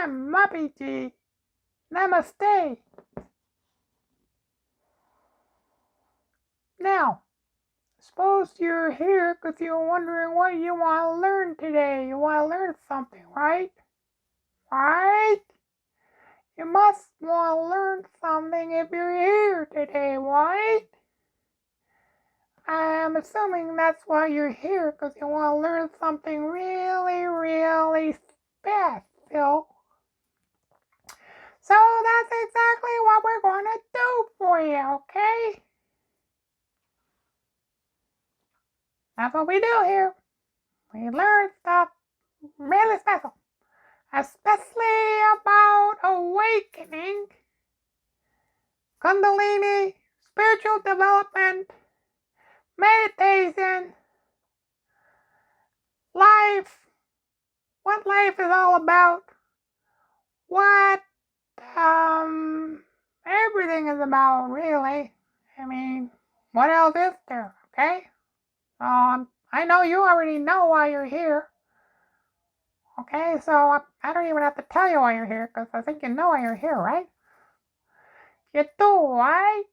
I'm MUPPY. Namaste. Now, suppose you're here because you're wondering what you want to learn today. You want to learn something, right? Right? You must want to learn something if you're here today, right? I'm assuming that's why you're here, because you want to learn something really, really special. So that's exactly what we're going to do for you, okay? That's what we do here. We learn stuff really special, especially about awakening, Kundalini, spiritual development, meditation, life, what life is all about, what everything is about, really. I mean, what else is there, okay? I know you already know why you're here. Okay, so I don't even have to tell you why you're here, because I think you know why you're here, right? You do, right?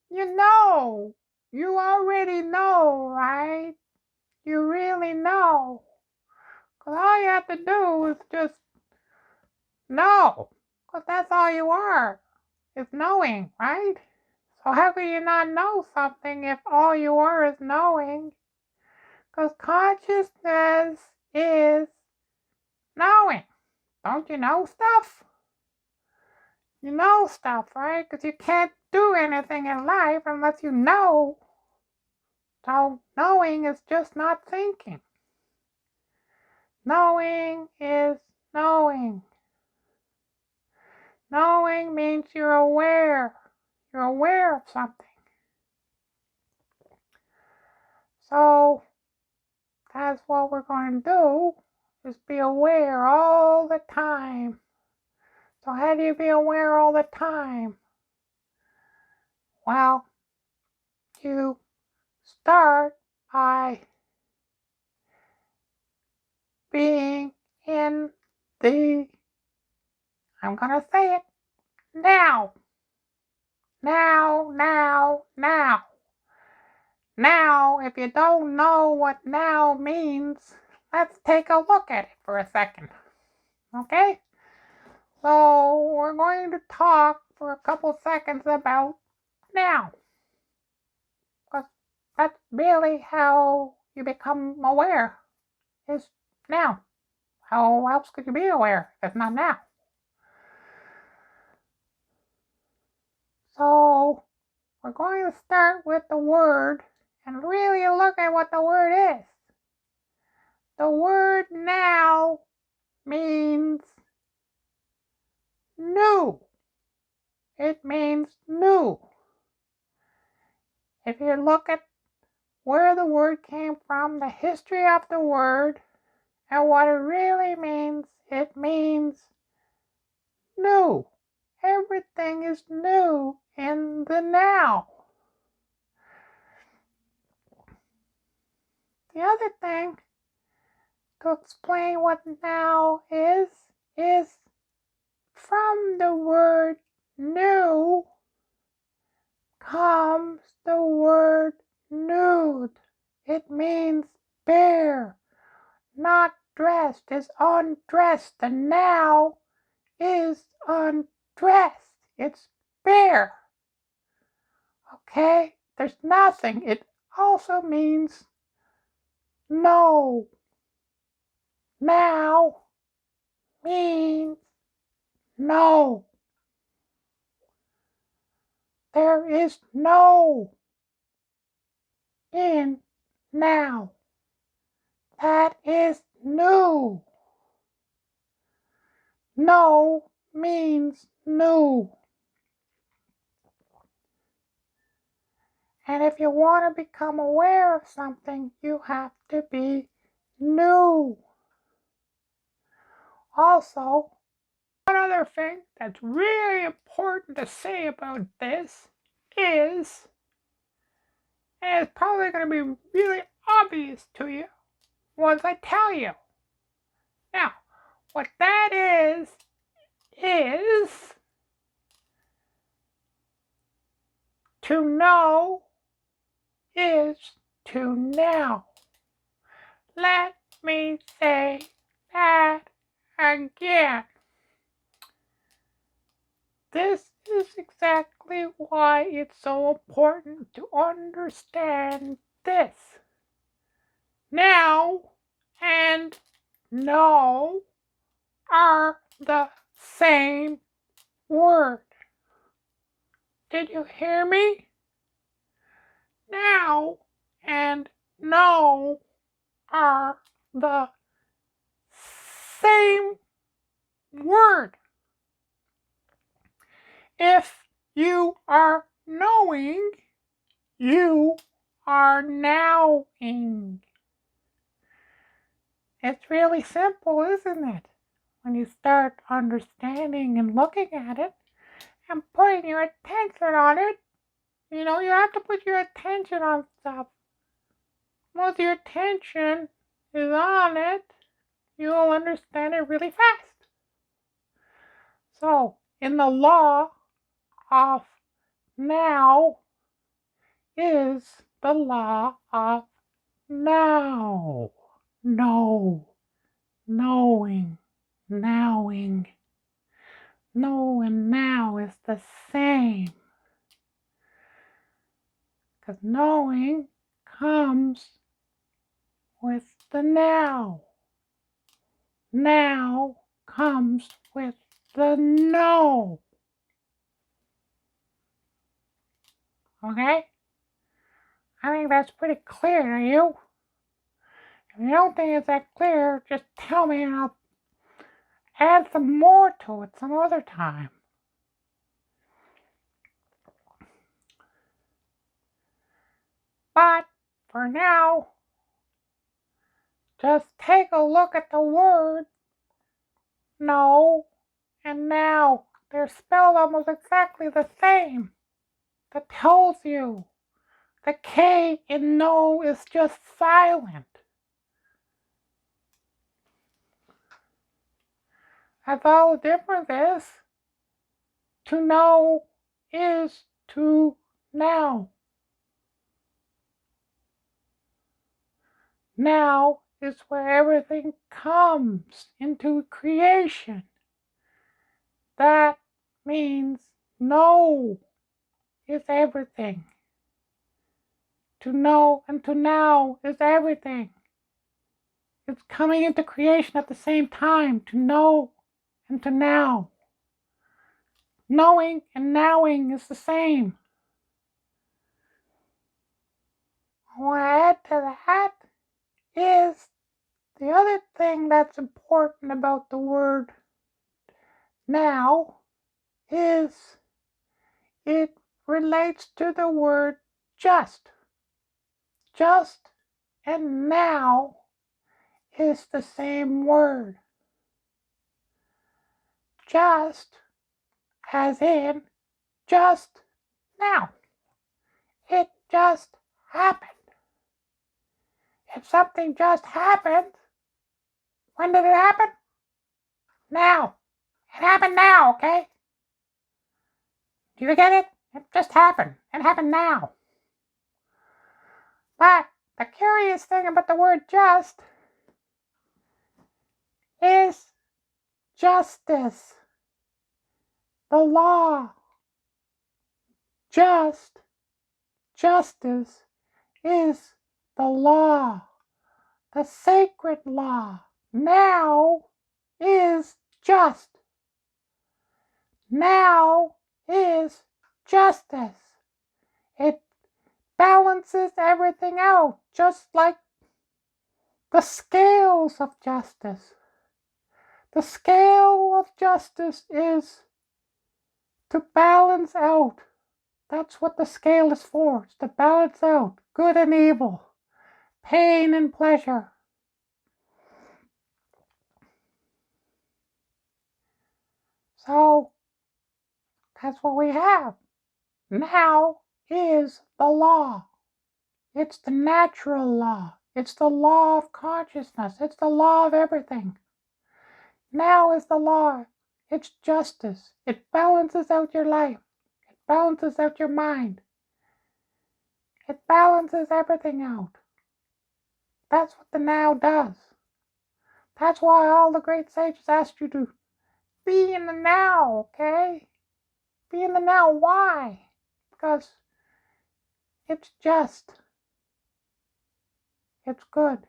You know. You already know, right? You really know. Because all you have to do is just know. Because that's all you are, is knowing, right? So how could you not know something if all you are is knowing? Because consciousness is knowing. Don't you know stuff? You know stuff, right? Because you can't do anything in life unless you know. So knowing is just not thinking. Knowing is knowing. Knowing means you're aware. You're aware of something. So that's what we're going to do, is be aware all the time. So how do you be aware all the time? Well, you start by being in the, I'm going to say it, now. Now, now, now. Now, if you don't know what now means, let's take a look at it for a second. Okay? So, we're going to talk for a couple seconds about now. Because that's really how you become aware, is now. How else could you be aware if not now? So, we're going to start with the word and really look at what the word is. The word now means new. It means new. If you look at where the word came from, the history of the word, and what it really means, it means new. Everything is new in the now. The other thing to explain what now is from the word new comes the word nude. It means bare, not dressed. It's undressed. The now is undressed. It's bare. Okay? There's nothing. It also means no. Now means no. There is no in now. That is new. No means new. And if you want to become aware of something, you have to be new. Also, one other thing that's really important to say about this is, and it's probably going to be really obvious to you once I tell you. Now, what that is to now. Let me say that again. This is exactly why it's so important to understand this. Now and no are the same word. Did you hear me? Now and no are the same word. If you are knowing, you are nowing. It's really simple, isn't it? When you start understanding and looking at it and putting your attention on it, you have to put your attention on stuff. Once your attention is on it, you'll understand it really fast. So, in the law of now is the law of now. No, knowing, nowing. No and now is the same. Because knowing comes with the now. Now comes with the no. Okay? I think that's pretty clear to you. If you don't think it's that clear, just tell me and I'll add some more to it some other time. But for now, just take a look at the word no and now. They're spelled almost exactly the same. That tells you the K in no is just silent. That's all the difference is. To know is to now. Now is where everything comes into creation. That means know is everything. To know and to now is everything. It's coming into creation at the same time, to know and to now. Knowing and nowing is the same. I want to add to that is the other thing that's important about the word now is it relates to the word just. Just and now is the same word. Just as in just now. It just happened. If something just happened, when did it happen? Now. It happened now, okay? Do you get it? It just happened. It happened now. But the curious thing about the word just is justice. The law. Justice is the law. The sacred law. Now is just. Now is justice. It balances everything out, just like the scales of justice. The scale of justice is to balance out. That's what the scale is for. It's to balance out good and evil, pain and pleasure. So, that's what we have. Now is the law. It's the natural law. It's the law of consciousness. It's the law of everything. Now is the law. It's justice. It balances out your life. It balances out your mind. It balances everything out. That's what the now does. That's why all the great sages asked you to be in the now, okay? Be in the now. Why? Because it's just. It's good.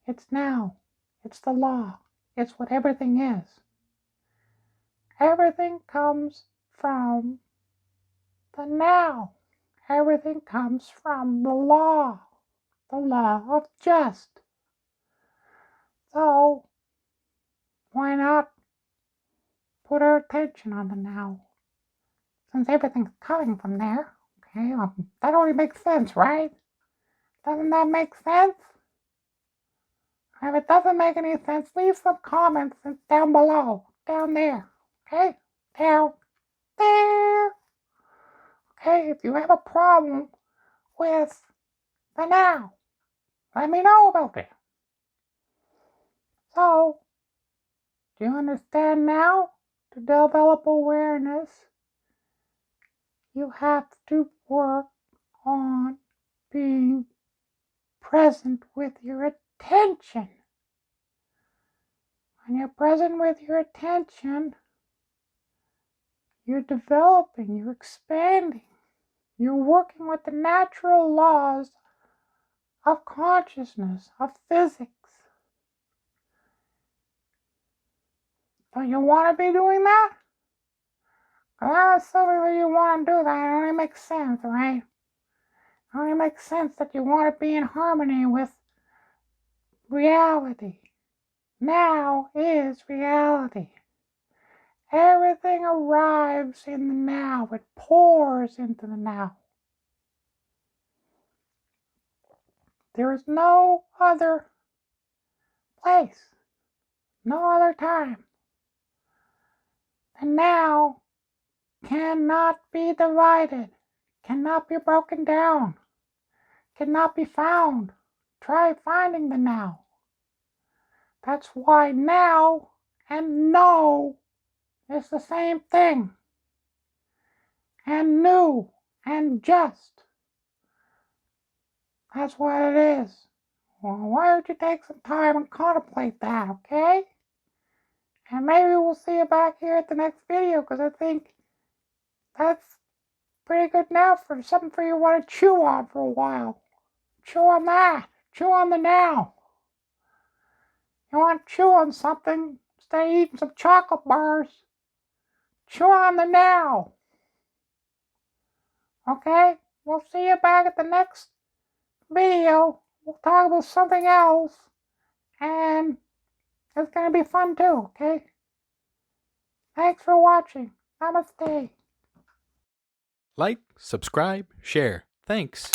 It's now. It's the law. It's what everything is. Everything comes from the now. Everything comes from the law of just. So, why not put our attention on the now? Since everything's coming from there, okay, that only makes sense, right? Doesn't that make sense? If it doesn't make any sense, leave some comments down below, down there, okay? Down there. Okay, if you have a problem with the now, let me know about it. So, do you understand now? To develop awareness, you have to work on being present with your attention. When you're present with your attention, you're developing, you're expanding, you're working with the natural laws of consciousness, of physics. Don't you want to be doing that? I'm assuming that you want to do that. It only makes sense, right? It only makes sense that you want to be in harmony with reality. Now is reality. Everything arrives in the now. It pours into the now. There is no other place, no other time. The now cannot be divided, cannot be broken down, cannot be found. Try finding the now. That's why now and no is the same thing. And new and just. That's what it is. Well, why don't you take some time and contemplate that, okay? And maybe we'll see you back here at the next video, because I think that's pretty good now for something for you to want to chew on for a while. Chew on that. Chew on the now. You want to chew on something instead of eating some chocolate bars. Chew on the now. Okay? We'll see you back at the next video. We'll talk about something else. And it's going to be fun too, okay? Thanks for watching. Namaste. Like, subscribe, share. Thanks.